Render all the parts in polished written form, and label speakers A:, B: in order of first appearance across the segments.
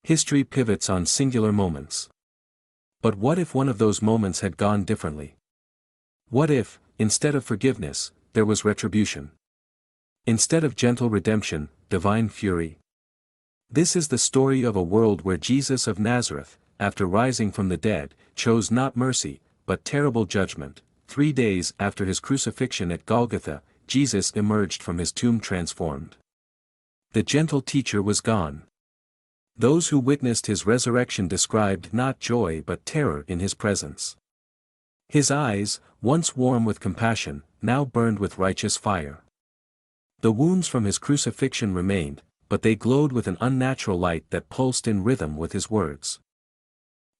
A: History pivots on singular moments. But what if one of those moments had gone differently? What if, instead of forgiveness, there was retribution? Instead of gentle redemption, divine fury? This is the story of a world where Jesus of Nazareth, after rising from the dead, chose not mercy, but terrible judgment. 3 days after his crucifixion at Golgotha, Jesus emerged from his tomb transformed. The gentle teacher was gone. Those who witnessed his resurrection described not joy but terror in his presence. His eyes, once warm with compassion, now burned with righteous fire. The wounds from his crucifixion remained, but they glowed with an unnatural light that pulsed in rhythm with his words.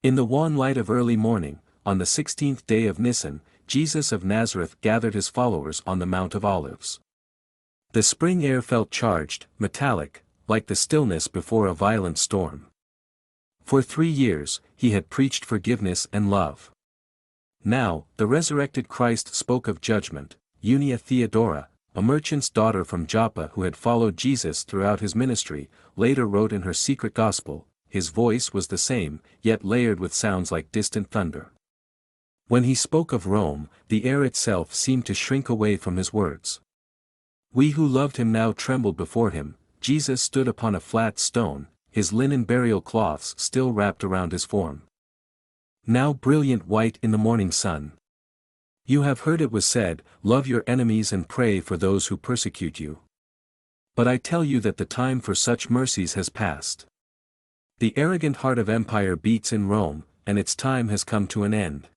A: In the wan light of early morning, on the 16th day of Nisan, Jesus of Nazareth gathered his followers on the Mount of Olives. The spring air felt charged, metallic, like the stillness before a violent storm. For 3 years, he had preached forgiveness and love. Now, the resurrected Christ spoke of judgment. Unia Theodora, a merchant's daughter from Joppa who had followed Jesus throughout his ministry, later wrote in her secret gospel, his voice was the same, yet layered with sounds like distant thunder. When he spoke of Rome, the air itself seemed to shrink away from his words. We who loved him now trembled before him. Jesus stood upon a flat stone, his linen burial cloths still wrapped around his form. Now brilliant white in the morning sun. You have heard it was said, love your enemies and pray for those who persecute you. But I tell you that the time for such mercies has passed. The arrogant heart of empire beats in Rome, and its time has come to an end.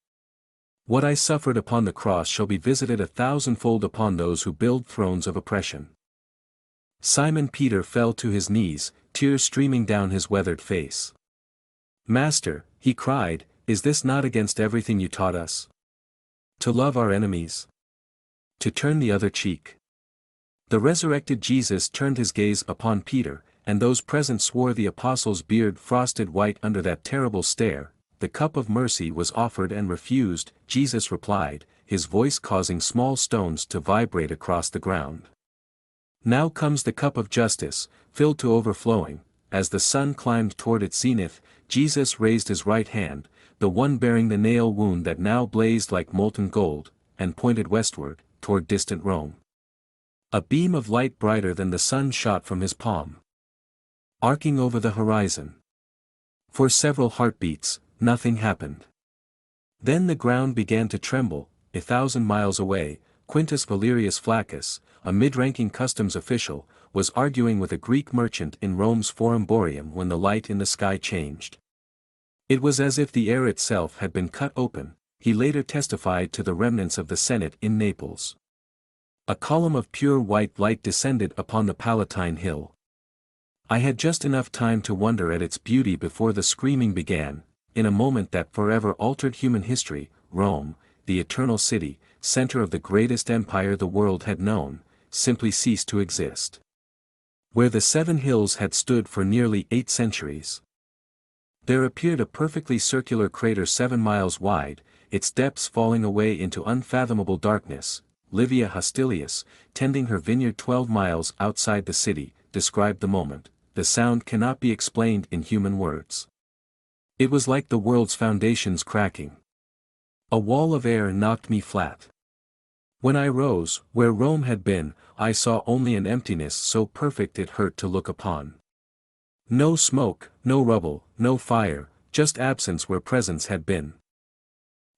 A: What I suffered upon the cross shall be visited 1,000-fold upon those who build thrones of oppression. Simon Peter fell to his knees, tears streaming down his weathered face. Master, he cried, is this not against everything you taught us? To love our enemies? To turn the other cheek? The resurrected Jesus turned his gaze upon Peter, and those present swore the apostle's beard frosted white under that terrible stare. The cup of mercy was offered and refused, Jesus replied, his voice causing small stones to vibrate across the ground. Now comes the cup of justice, filled to overflowing. As the sun climbed toward its zenith, Jesus raised his right hand, the one bearing the nail wound that now blazed like molten gold, and pointed westward, toward distant Rome. A beam of light brighter than the sun shot from his palm, arcing over the horizon. For several heartbeats, nothing happened. Then the ground began to tremble. 1,000 miles away, Quintus Valerius Flaccus, a mid-ranking customs official, was arguing with a Greek merchant in Rome's Forum Boreum when the light in the sky changed. It was as if the air itself had been cut open, he later testified to the remnants of the Senate in Naples. A column of pure white light descended upon the Palatine Hill. I had just enough time to wonder at its beauty before the screaming began. In a moment that forever altered human history, Rome, the eternal city, center of the greatest empire the world had known, simply ceased to exist. Where the 7 hills had stood for nearly 8 centuries, there appeared a perfectly circular crater 7 miles wide, its depths falling away into unfathomable darkness. Livia Hostilius, tending her vineyard 12 miles outside the city, described the moment. The sound cannot be explained in human words. It was like the world's foundations cracking. A wall of air knocked me flat. When I rose, where Rome had been, I saw only an emptiness so perfect it hurt to look upon. No smoke, no rubble, no fire, just absence where presence had been.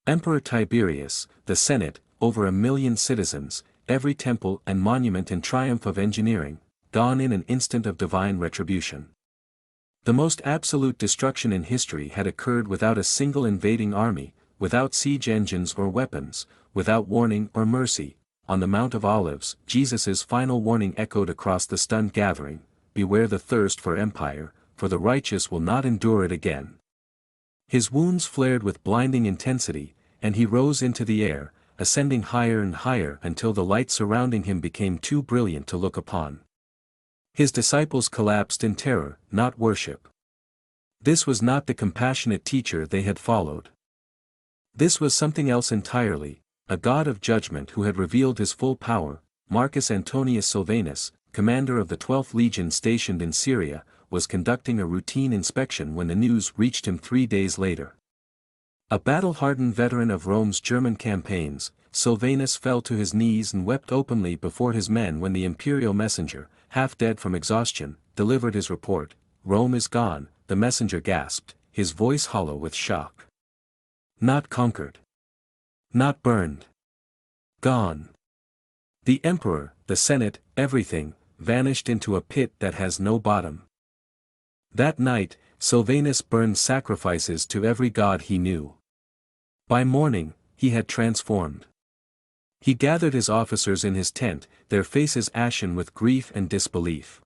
A: Emperor Tiberius, the Senate, over 1 million citizens, every temple and monument in triumph of engineering, gone in an instant of divine retribution. The most absolute destruction in history had occurred without a single invading army, without siege engines or weapons, without warning or mercy. On the Mount of Olives, Jesus' final warning echoed across the stunned gathering, beware the thirst for empire, for the righteous will not endure it again. His wounds flared with blinding intensity, and he rose into the air, ascending higher and higher until the light surrounding him became too brilliant to look upon. His disciples collapsed in terror, not worship. This was not the compassionate teacher they had followed. This was something else entirely, a God of judgment who had revealed his full power. Marcus Antonius Silvanus, commander of the 12th Legion stationed in Syria, was conducting a routine inspection when the news reached him 3 days later. A battle-hardened veteran of Rome's German campaigns, Silvanus fell to his knees and wept openly before his men when the imperial messenger, half dead from exhaustion, delivered his report. "Rome is gone," the messenger gasped, his voice hollow with shock. "Not conquered. Not burned. Gone. The emperor, the senate, everything, vanished into a pit that has no bottom." That night, Silvanus burned sacrifices to every god he knew. By morning, he had transformed. He gathered his officers in his tent, their faces ashen with grief and disbelief.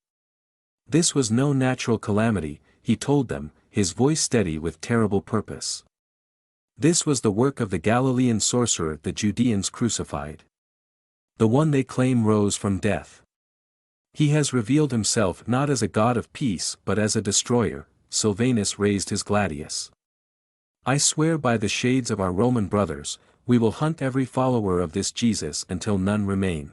A: This was no natural calamity, he told them, his voice steady with terrible purpose. This was the work of the Galilean sorcerer the Judeans crucified. The one they claim rose from death. He has revealed himself not as a god of peace but as a destroyer. Silvanus raised his gladius. "I swear by the shades of our Roman brothers, we will hunt every follower of this Jesus until none remain.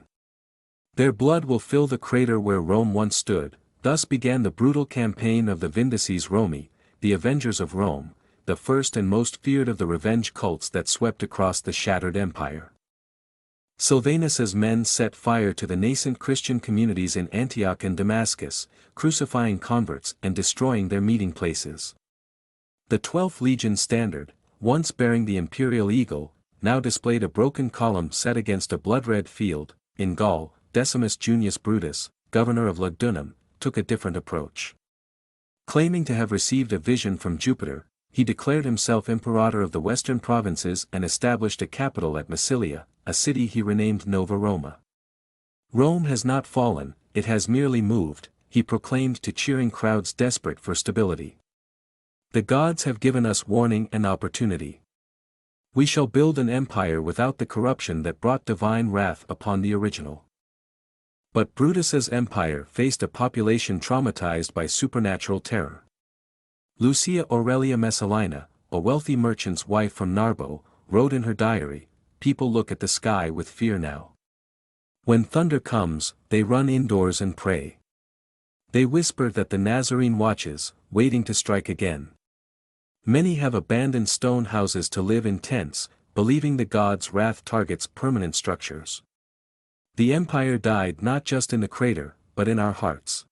A: Their blood will fill the crater where Rome once stood." Thus began the brutal campaign of the Vindices Romae, the avengers of Rome, the first and most feared of the revenge cults that swept across the shattered empire. Silvanus's men set fire to the nascent Christian communities in Antioch and Damascus, crucifying converts and destroying their meeting places. The 12th Legion standard, once bearing the imperial eagle, now displayed a broken column set against a blood-red field. In Gaul, Decimus Junius Brutus, governor of Lugdunum, took a different approach. Claiming to have received a vision from Jupiter, he declared himself imperator of the western provinces and established a capital at Massilia, a city he renamed Nova Roma. "Rome has not fallen, it has merely moved," he proclaimed to cheering crowds desperate for stability. "The gods have given us warning and opportunity. We shall build an empire without the corruption that brought divine wrath upon the original." But Brutus's empire faced a population traumatized by supernatural terror. Lucia Aurelia Messalina, a wealthy merchant's wife from Narbo, wrote in her diary, "People look at the sky with fear now. When thunder comes, they run indoors and pray. They whisper that the Nazarene watches, waiting to strike again. Many have abandoned stone houses to live in tents, believing the gods' wrath targets permanent structures. The empire died not just in the crater, but in our hearts."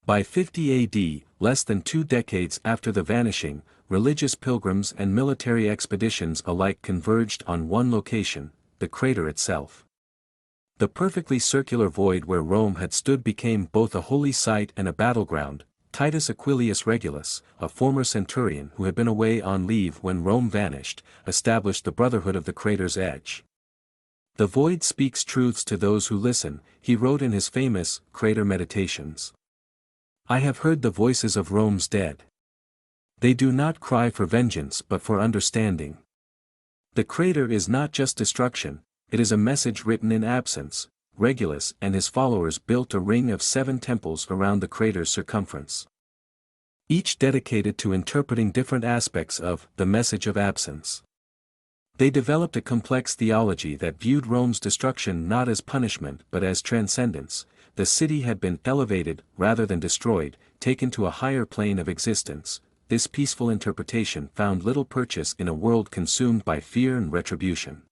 A: By 50 AD, less than 2 decades after the Vanishing, religious pilgrims and military expeditions alike converged on one location, the crater itself. The perfectly circular void where Rome had stood became both a holy site and a battleground. Titus Aquilius Regulus, a former centurion who had been away on leave when Rome vanished, established the Brotherhood of the crater's edge. "The void speaks truths to those who listen," he wrote in his famous Crater Meditations. "I have heard the voices of Rome's dead. They do not cry for vengeance but for understanding. The crater is not just destruction, it is a message written in absence." Regulus and his followers built a ring of 7 temples around the crater's circumference, each dedicated to interpreting different aspects of the message of absence. They developed a complex theology that viewed Rome's destruction not as punishment but as transcendence. The city had been elevated rather than destroyed, taken to a higher plane of existence. This peaceful interpretation found little purchase in a world consumed by fear and retribution.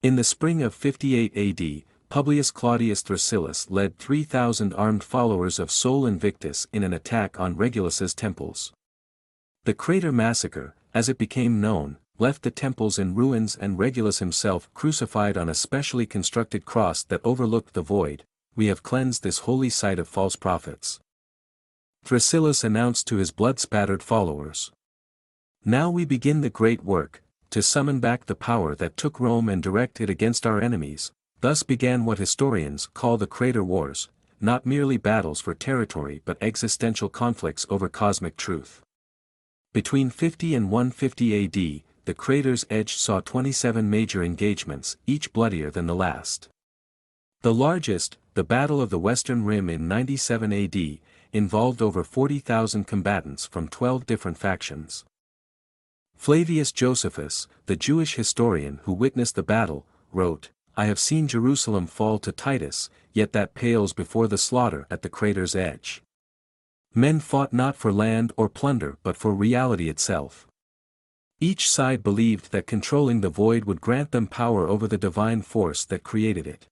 A: In the spring of 58 AD, Publius Claudius Thrasyllus led 3,000 armed followers of Sol Invictus in an attack on Regulus's temples. The Crater Massacre, as it became known, left the temples in ruins and Regulus himself crucified on a specially constructed cross that overlooked the void. "We have cleansed this holy site of false prophets," Thrasyllus announced to his blood-spattered followers. "Now we begin the great work, to summon back the power that took Rome and direct it against our enemies." Thus began what historians call the Crater Wars, not merely battles for territory but existential conflicts over cosmic truth. Between 50 and 150 AD, the crater's edge saw 27 major engagements, each bloodier than the last. The largest, the Battle of the Western Rim in 97 AD, involved over 40,000 combatants from 12 different factions. Flavius Josephus, the Jewish historian who witnessed the battle, wrote, "I have seen Jerusalem fall to Titus, yet that pales before the slaughter at the crater's edge." Men fought not for land or plunder but for reality itself. Each side believed that controlling the void would grant them power over the divine force that created it.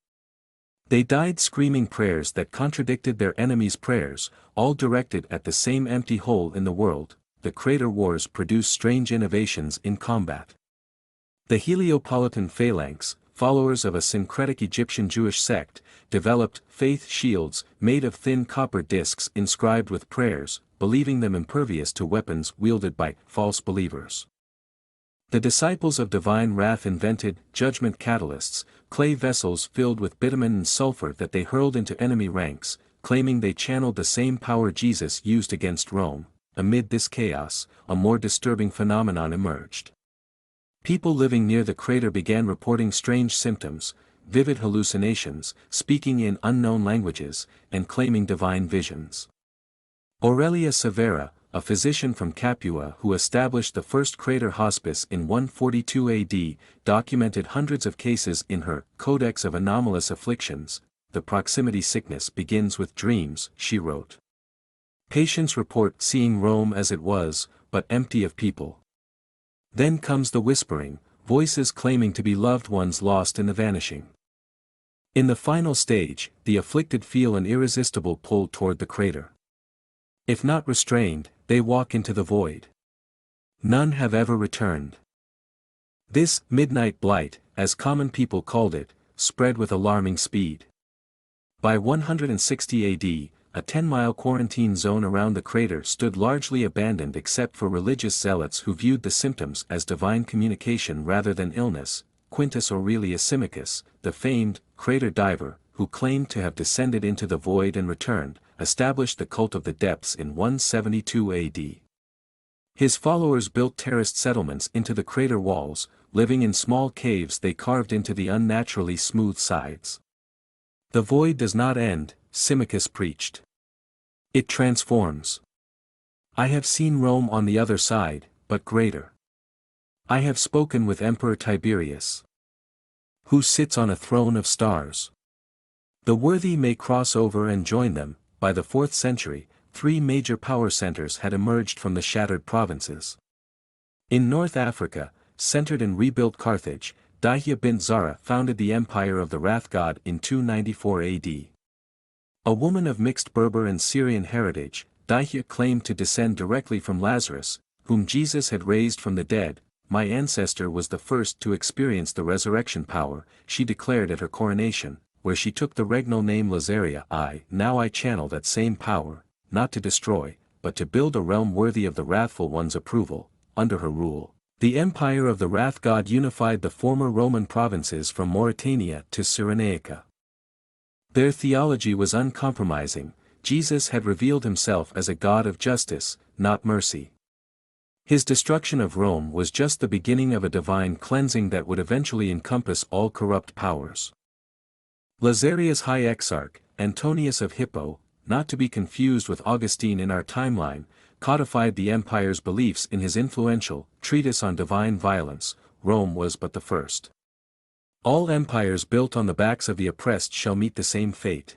A: They died screaming prayers that contradicted their enemies' prayers, all directed at the same empty hole in the world. The Crater Wars produced strange innovations in combat. The Heliopolitan phalanx, followers of a syncretic Egyptian Jewish sect, developed faith shields made of thin copper discs inscribed with prayers, believing them impervious to weapons wielded by false believers. The disciples of divine wrath invented judgment catalysts, clay vessels filled with bitumen and sulfur that they hurled into enemy ranks, claiming they channeled the same power Jesus used against Rome. Amid this chaos, a more disturbing phenomenon emerged. People living near the crater began reporting strange symptoms, vivid hallucinations, speaking in unknown languages, and claiming divine visions. Aurelia Severa, a physician from Capua who established the first crater hospice in 142 AD, documented hundreds of cases in her Codex of Anomalous Afflictions. The proximity sickness begins with dreams, she wrote. Patients report seeing Rome as it was, but empty of people. Then comes the whispering, voices claiming to be loved ones lost in the vanishing. In the final stage, the afflicted feel an irresistible pull toward the crater. If not restrained, they walk into the void. None have ever returned. This midnight blight, as common people called it, spread with alarming speed. By 160 AD, a 10-mile quarantine zone around the crater stood largely abandoned except for religious zealots who viewed the symptoms as divine communication rather than illness. Quintus Aurelius Symmachus, the famed crater diver, who claimed to have descended into the void and returned, established the cult of the depths in 172 AD. His followers built terraced settlements into the crater walls, living in small caves they carved into the unnaturally smooth sides. The void does not end, Symmachus preached. It transforms. I have seen Rome on the other side, but greater. I have spoken with Emperor Tiberius, who sits on a throne of stars. The worthy may cross over and join them. By the 4th century, 3 major power centers had emerged from the shattered provinces. In North Africa, centered in rebuilt Carthage, Dihya bint Zara founded the empire of the wrath god in 294 AD. A woman of mixed Berber and Syrian heritage, Dihya claimed to descend directly from Lazarus, whom Jesus had raised from the dead. My ancestor was the first to experience the resurrection power, she declared at her coronation, where she took the regnal name Lazaria. Now I channel that same power, not to destroy, but to build a realm worthy of the wrathful one's approval. Under her rule, the empire of the wrath god unified the former Roman provinces from Mauritania to Cyrenaica. Their theology was uncompromising. Jesus had revealed himself as a God of justice, not mercy. His destruction of Rome was just the beginning of a divine cleansing that would eventually encompass all corrupt powers. Lazaria's high exarch, Antonius of Hippo, not to be confused with Augustine in our timeline, codified the empire's beliefs in his influential Treatise on Divine Violence. Rome was but the first. All empires built on the backs of the oppressed shall meet the same fate.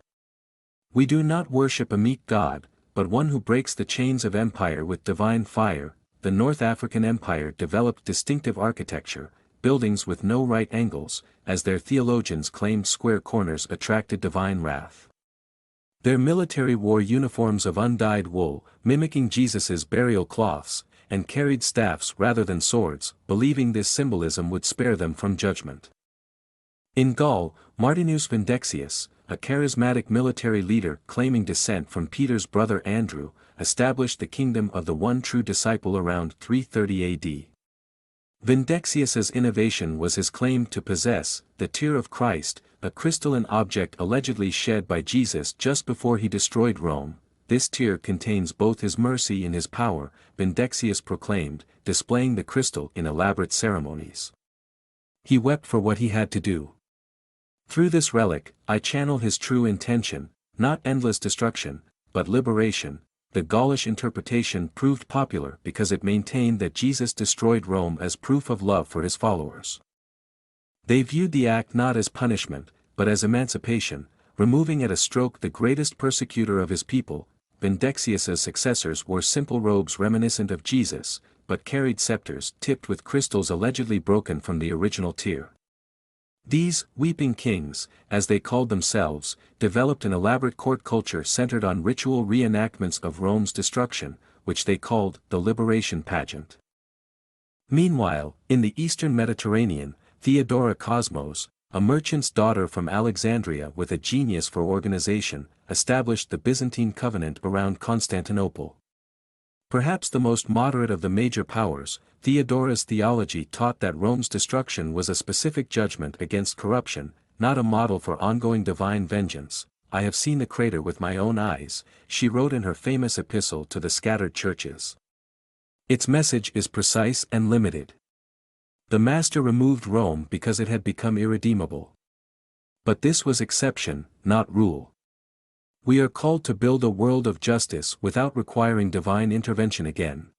A: We do not worship a meek God, but one who breaks the chains of empire with divine fire. The North African Empire developed distinctive architecture, buildings with no right angles, as their theologians claimed square corners attracted divine wrath. Their military wore uniforms of undyed wool, mimicking Jesus's burial cloths, and carried staffs rather than swords, believing this symbolism would spare them from judgment. In Gaul, Martinus Vindices, a charismatic military leader claiming descent from Peter's brother Andrew, established the kingdom of the one true disciple around 330 AD. Vindixius's innovation was his claim to possess the tear of Christ, a crystalline object allegedly shed by Jesus just before he destroyed Rome. This tear contains both his mercy and his power, Vindixius proclaimed, displaying the crystal in elaborate ceremonies. He wept for what he had to do. Through this relic, I channel his true intention, not endless destruction, but liberation. The Gaulish interpretation proved popular because it maintained that Jesus destroyed Rome as proof of love for his followers. They viewed the act not as punishment, but as emancipation, removing at a stroke the greatest persecutor of his people. Vindices' successors wore simple robes reminiscent of Jesus, but carried scepters tipped with crystals allegedly broken from the original tier. These weeping kings, as they called themselves, developed an elaborate court culture centered on ritual reenactments of Rome's destruction, which they called the Liberation Pageant. Meanwhile, in the eastern Mediterranean, Theodora Cosmos, a merchant's daughter from Alexandria with a genius for organization, established the Byzantine covenant around Constantinople. Perhaps the most moderate of the major powers, Theodora's theology taught that Rome's destruction was a specific judgment against corruption, not a model for ongoing divine vengeance. "I have seen the crater with my own eyes," she wrote in her famous epistle to the scattered churches. Its message is precise and limited. The Master removed Rome because it had become irredeemable. But this was exception, not rule. We are called to build a world of justice without requiring divine intervention again.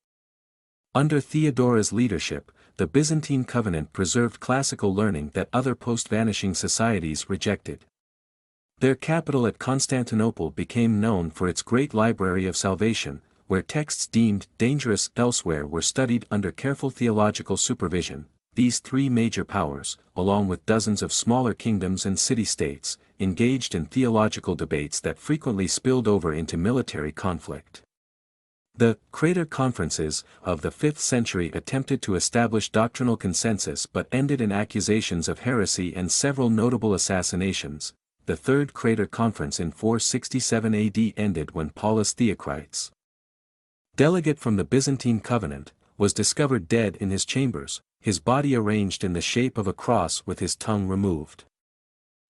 A: Under Theodora's leadership, the Byzantine covenant preserved classical learning that other post-vanishing societies rejected. Their capital at Constantinople became known for its great library of salvation, where texts deemed dangerous elsewhere were studied under careful theological supervision. These three major powers, along with dozens of smaller kingdoms and city-states, engaged in theological debates that frequently spilled over into military conflict. The Crater Conferences of the 5th century attempted to establish doctrinal consensus but ended in accusations of heresy and several notable assassinations. The Third Crater Conference in 467 AD ended when Paulus Theocritus, delegate from the Byzantine covenant, was discovered dead in his chambers, his body arranged in the shape of a cross with his tongue removed.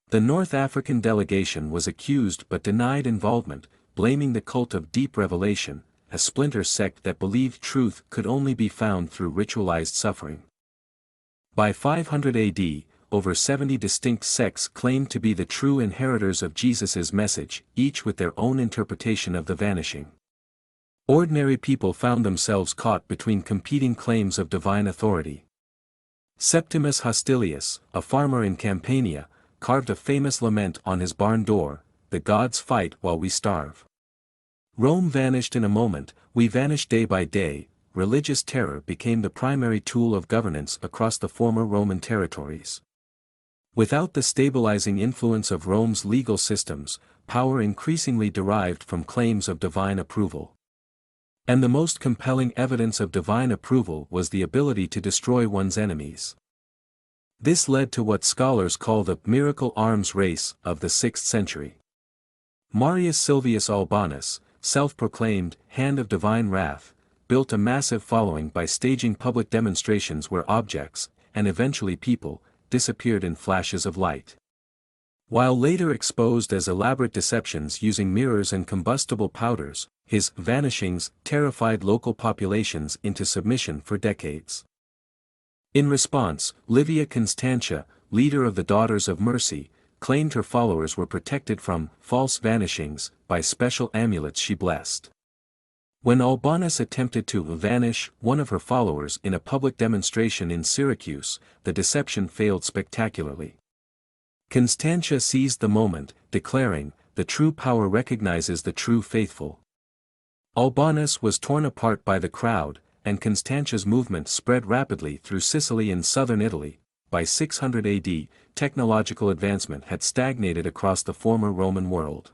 A: The North African delegation was accused but denied involvement, blaming the cult of deep revelation, a splinter sect that believed truth could only be found through ritualized suffering. By 500 AD, over 70 distinct sects claimed to be the true inheritors of Jesus's message, each with their own interpretation of the vanishing. Ordinary people found themselves caught between competing claims of divine authority. Septimus Hostilius, a farmer in Campania, carved a famous lament on his barn door: "The gods fight while we starve." Rome vanished in a moment, we vanish day by day. Religious terror became the primary tool of governance across the former Roman territories. Without the stabilizing influence of Rome's legal systems, power increasingly derived from claims of divine approval. And the most compelling evidence of divine approval was the ability to destroy one's enemies. This led to what scholars call the miracle arms race of the 6th century. Marius Silvius Albanus, self-proclaimed hand of divine wrath, built a massive following by staging public demonstrations where objects, and eventually people, disappeared in flashes of light. While later exposed as elaborate deceptions using mirrors and combustible powders, his vanishings terrified local populations into submission for decades. In response, Livia Constantia, leader of the Daughters of Mercy, claimed her followers were protected from false vanishings by special amulets she blessed. When Albanus attempted to vanish one of her followers in a public demonstration in Syracuse, the deception failed spectacularly. Constantia seized the moment, declaring, "The true power recognizes the true faithful." Albanus was torn apart by the crowd, and Constantia's movement spread rapidly through Sicily and southern Italy. By 600 AD, technological advancement had stagnated across the former Roman world.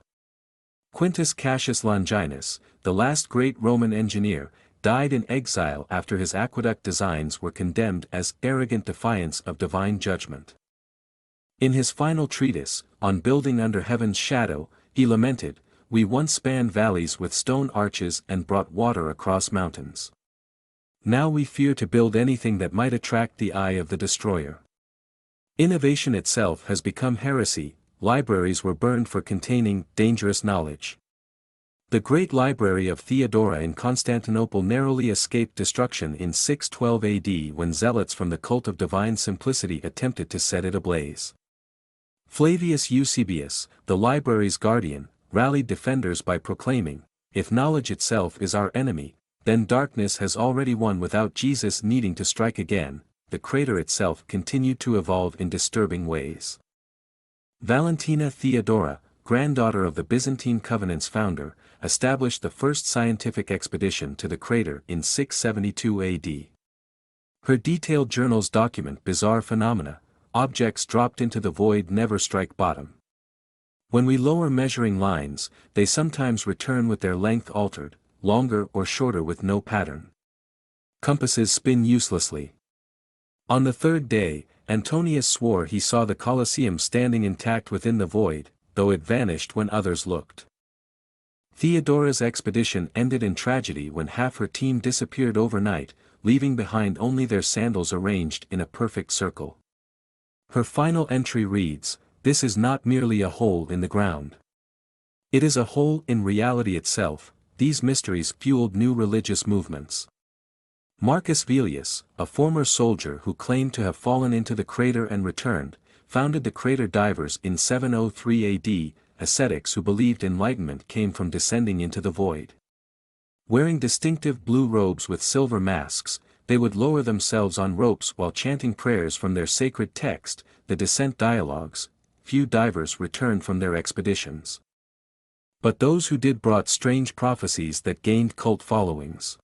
A: Quintus Cassius Longinus, the last great Roman engineer, died in exile after his aqueduct designs were condemned as arrogant defiance of divine judgment. In his final treatise, On Building Under Heaven's Shadow, he lamented, "We once spanned valleys with stone arches and brought water across mountains. Now we fear to build anything that might attract the eye of the destroyer." Innovation itself has become heresy. Libraries were burned for containing dangerous knowledge. The great library of Theodora in Constantinople narrowly escaped destruction in 612 AD when zealots from the cult of divine simplicity attempted to set it ablaze. Flavius Eusebius, the library's guardian, rallied defenders by proclaiming, "If knowledge itself is our enemy, then darkness has already won without Jesus needing to strike again." The crater itself continued to evolve in disturbing ways. Valentina Theodora, granddaughter of the Byzantine Covenant's founder, established the first scientific expedition to the crater in 672 AD. Her detailed journals document bizarre phenomena. Objects dropped into the void never strike bottom. When we lower measuring lines, they sometimes return with their length altered, longer or shorter with no pattern. Compasses spin uselessly. On the third day, Antonius swore he saw the Colosseum standing intact within the void, though it vanished when others looked. Theodora's expedition ended in tragedy when half her team disappeared overnight, leaving behind only their sandals arranged in a perfect circle. Her final entry reads, "This is not merely a hole in the ground. It is a hole in reality itself." These mysteries fueled new religious movements. Marcus Velius, a former soldier who claimed to have fallen into the crater and returned, founded the Crater Divers in 703 AD, ascetics who believed enlightenment came from descending into the void. Wearing distinctive blue robes with silver masks, they would lower themselves on ropes while chanting prayers from their sacred text, the Descent Dialogues. Few divers returned from their expeditions. But those who did brought strange prophecies that gained cult followings.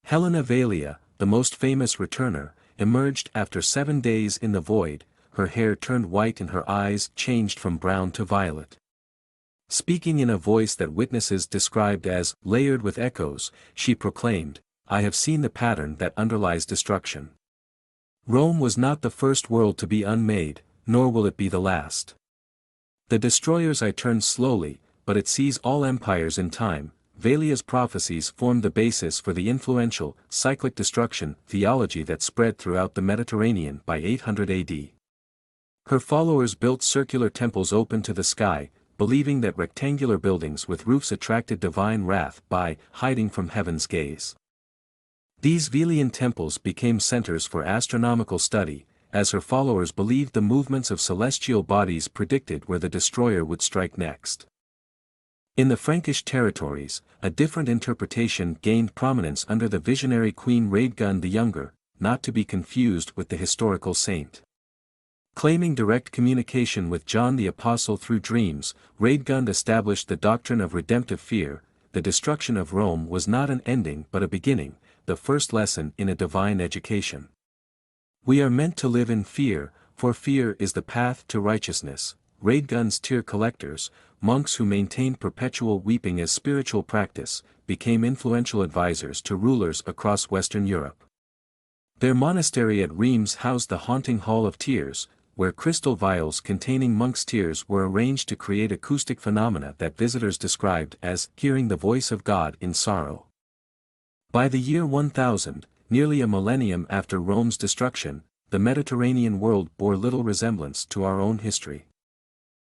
A: Helena Valia, the most famous returner, emerged after 7 days in the void, her hair turned white and her eyes changed from brown to violet. Speaking in a voice that witnesses described as layered with echoes, she proclaimed, "I have seen the pattern that underlies destruction. Rome was not the first world to be unmade, nor will it be the last. The destroyer's eye turns slowly, but it sees all empires in time." Valia's prophecies formed the basis for the influential, cyclic destruction theology that spread throughout the Mediterranean by 800 AD. Her followers built circular temples open to the sky, believing that rectangular buildings with roofs attracted divine wrath by hiding from heaven's gaze. These Velian temples became centers for astronomical study, as her followers believed the movements of celestial bodies predicted where the destroyer would strike next. In the Frankish territories, a different interpretation gained prominence under the visionary Queen Radegund the Younger, not to be confused with the historical saint. Claiming direct communication with John the Apostle through dreams, Radegund established the doctrine of redemptive fear. The destruction of Rome was not an ending but a beginning, the first lesson in a divine education. We are meant to live in fear, for fear is the path to righteousness. Radegund's tear collectors, monks who maintained perpetual weeping as spiritual practice, became influential advisors to rulers across Western Europe. Their monastery at Reims housed the haunting Hall of Tears, where crystal vials containing monks' tears were arranged to create acoustic phenomena that visitors described as hearing the voice of God in sorrow. By the year 1000, nearly a millennium after Rome's destruction, the Mediterranean world bore little resemblance to our own history.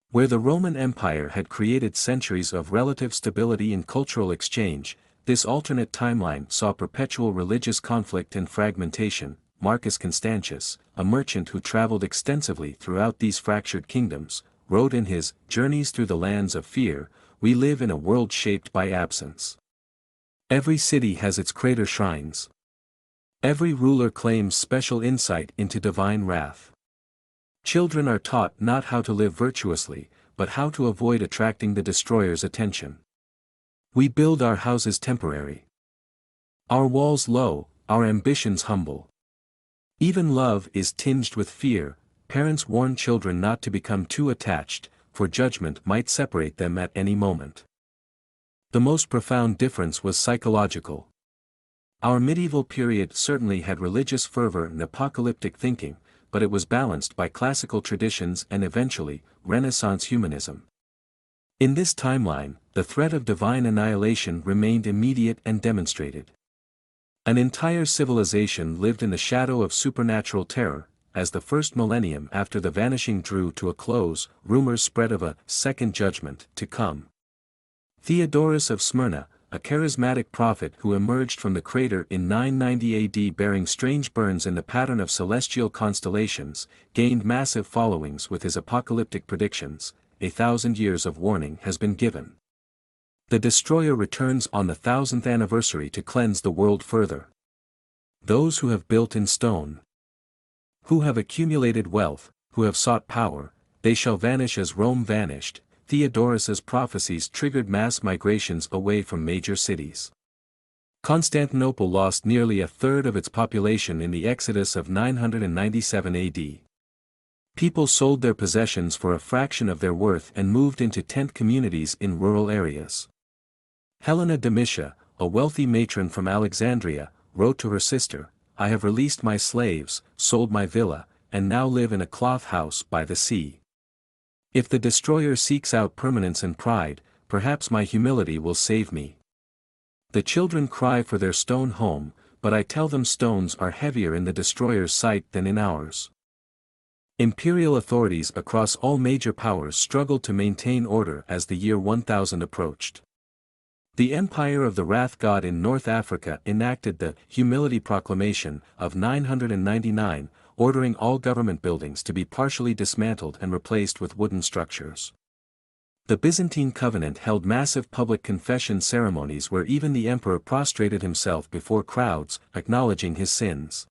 A: Where the Roman Empire had created centuries of relative stability and cultural exchange, this alternate timeline saw perpetual religious conflict and fragmentation. Marcus Constantius, a merchant who traveled extensively throughout these fractured kingdoms, wrote in his Journeys Through the Lands of Fear, "We live in a world shaped by absence. Every city has its crater shrines. Every ruler claims special insight into divine wrath. Children are taught not how to live virtuously, but how to avoid attracting the destroyer's attention. We build our houses temporary. Our walls low, our ambitions humble. Even love is tinged with fear. Parents warn children not to become too attached, for judgment might separate them at any moment." The most profound difference was psychological. Our medieval period certainly had religious fervor and apocalyptic thinking, but it was balanced by classical traditions and eventually, Renaissance humanism. In this timeline, the threat of divine annihilation remained immediate and demonstrated. An entire civilization lived in the shadow of supernatural terror. As the first millennium after the Vanishing drew to a close, rumors spread of a second judgment to come. Theodorus of Smyrna, a charismatic prophet who emerged from the crater in 990 AD bearing strange burns in the pattern of celestial constellations, gained massive followings with his apocalyptic predictions. 1,000 years of warning has been given. The destroyer returns on the 1000th anniversary to cleanse the world further. Those who have built in stone, who have accumulated wealth, who have sought power, they shall vanish as Rome vanished. Theodorus's prophecies triggered mass migrations away from major cities. Constantinople lost nearly a third of its population in the Exodus of 997 AD. People sold their possessions for a fraction of their worth and moved into tent communities in rural areas. Helena Domitia, a wealthy matron from Alexandria, wrote to her sister, "I have released my slaves, sold my villa, and now live in a cloth house by the sea. If the destroyer seeks out permanence and pride, perhaps my humility will save me. The children cry for their stone home, but I tell them stones are heavier in the destroyer's sight than in ours." Imperial authorities across all major powers struggled to maintain order as the year 1000 approached. The Empire of the Wrath God in North Africa enacted the Humility Proclamation of 999, ordering all government buildings to be partially dismantled and replaced with wooden structures. The Byzantine Covenant held massive public confession ceremonies where even the emperor prostrated himself before crowds, acknowledging his sins.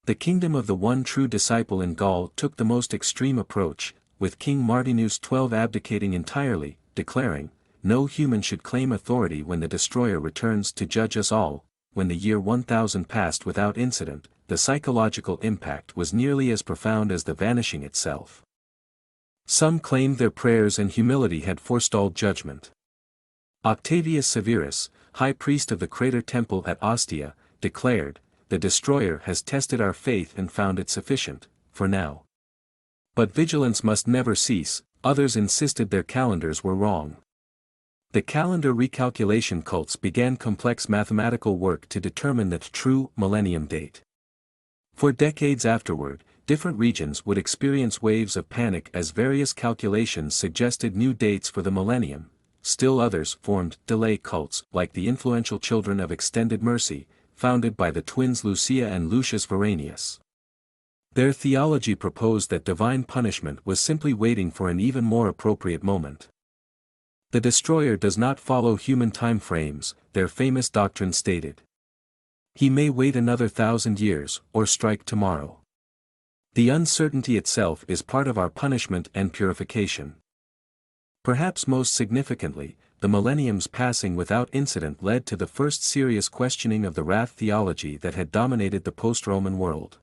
A: The kingdom of the one true disciple in Gaul took the most extreme approach, with King Martinus XII abdicating entirely, declaring, "No human should claim authority when the destroyer returns to judge us all." When the year 1000 passed without incident, the psychological impact was nearly as profound as the vanishing itself. Some claimed their prayers and humility had forestalled judgment. Octavius Severus, high priest of the crater temple at Ostia, declared, "The destroyer has tested our faith and found it sufficient, for now." But vigilance must never cease. Others insisted their calendars were wrong. The calendar recalculation cults began complex mathematical work to determine the true millennium date. For decades afterward, different regions would experience waves of panic as various calculations suggested new dates for the millennium. Still others formed delay cults like the influential Children of Extended Mercy, founded by the twins Lucia and Lucius Veranius. Their theology proposed that divine punishment was simply waiting for an even more appropriate moment. The destroyer does not follow human time frames, their famous doctrine stated. He may wait another 1,000 years, or strike tomorrow. The uncertainty itself is part of our punishment and purification. Perhaps most significantly, the millennium's passing without incident led to the first serious questioning of the wrath theology that had dominated the post-Roman world.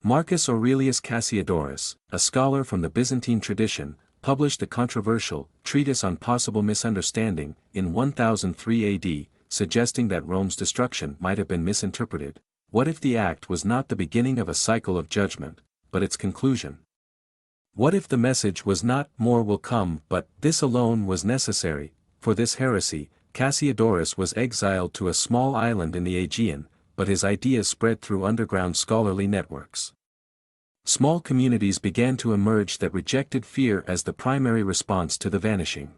A: Marcus Aurelius Cassiodorus, a scholar from the Byzantine tradition, published a controversial treatise on possible misunderstanding in 1003 AD, suggesting that Rome's destruction might have been misinterpreted. What if the act was not the beginning of a cycle of judgment, but its conclusion? What if the message was not "more will come" but "this alone was necessary"? For this heresy, Cassiodorus was exiled to a small island in the Aegean, but his ideas spread through underground scholarly networks. Small communities began to emerge that rejected fear as the primary response to the vanishing.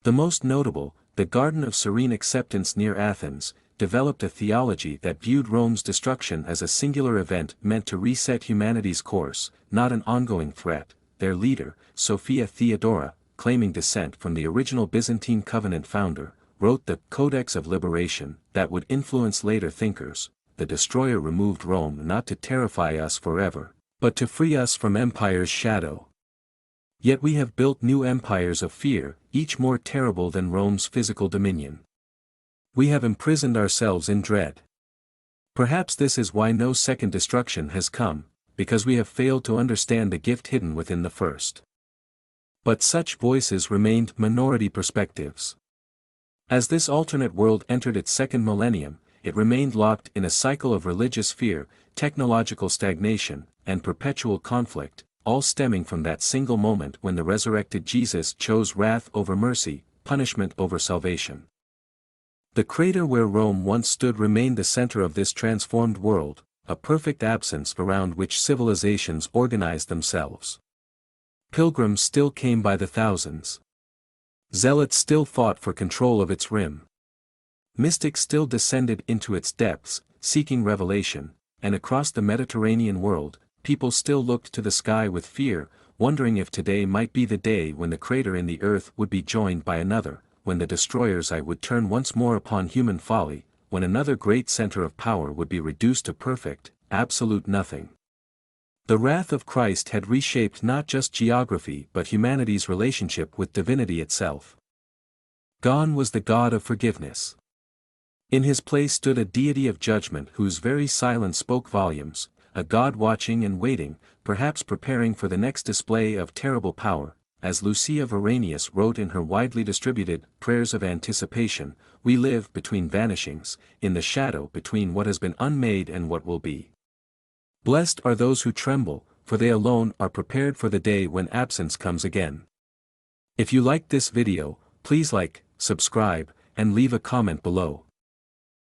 A: The most notable, the Garden of Serene Acceptance near Athens, developed a theology that viewed Rome's destruction as a singular event meant to reset humanity's course, not an ongoing threat. Their leader, Sophia Theodora, claiming descent from the original Byzantine covenant founder, wrote the Codex of Liberation that would influence later thinkers. The destroyer removed Rome not to terrify us forever, but to free us from empire's shadow. Yet we have built new empires of fear, each more terrible than Rome's physical dominion. We have imprisoned ourselves in dread. Perhaps this is why no second destruction has come, because we have failed to understand the gift hidden within the first. But such voices remained minority perspectives. As this alternate world entered its second millennium, it remained locked in a cycle of religious fear, technological stagnation, and perpetual conflict, all stemming from that single moment when the resurrected Jesus chose wrath over mercy, punishment over salvation. The crater where Rome once stood remained the center of this transformed world, a perfect absence around which civilizations organized themselves. Pilgrims still came by the thousands. Zealots still fought for control of its rim. Mystics still descended into its depths, seeking revelation, and across the Mediterranean world, people still looked to the sky with fear, wondering if today might be the day when the crater in the earth would be joined by another, when the destroyer's eye would turn once more upon human folly, when another great center of power would be reduced to perfect, absolute nothing. The wrath of Christ had reshaped not just geography but humanity's relationship with divinity itself. Gone was the God of forgiveness. In his place stood a deity of judgment whose very silence spoke volumes, a God watching and waiting, perhaps preparing for the next display of terrible power. As Lucia Varanius wrote in her widely distributed Prayers of Anticipation, we live between vanishings, in the shadow between what has been unmade and what will be. Blessed are those who tremble, for they alone are prepared for the day when absence comes again. If you liked this video, please like, subscribe, and leave a comment below.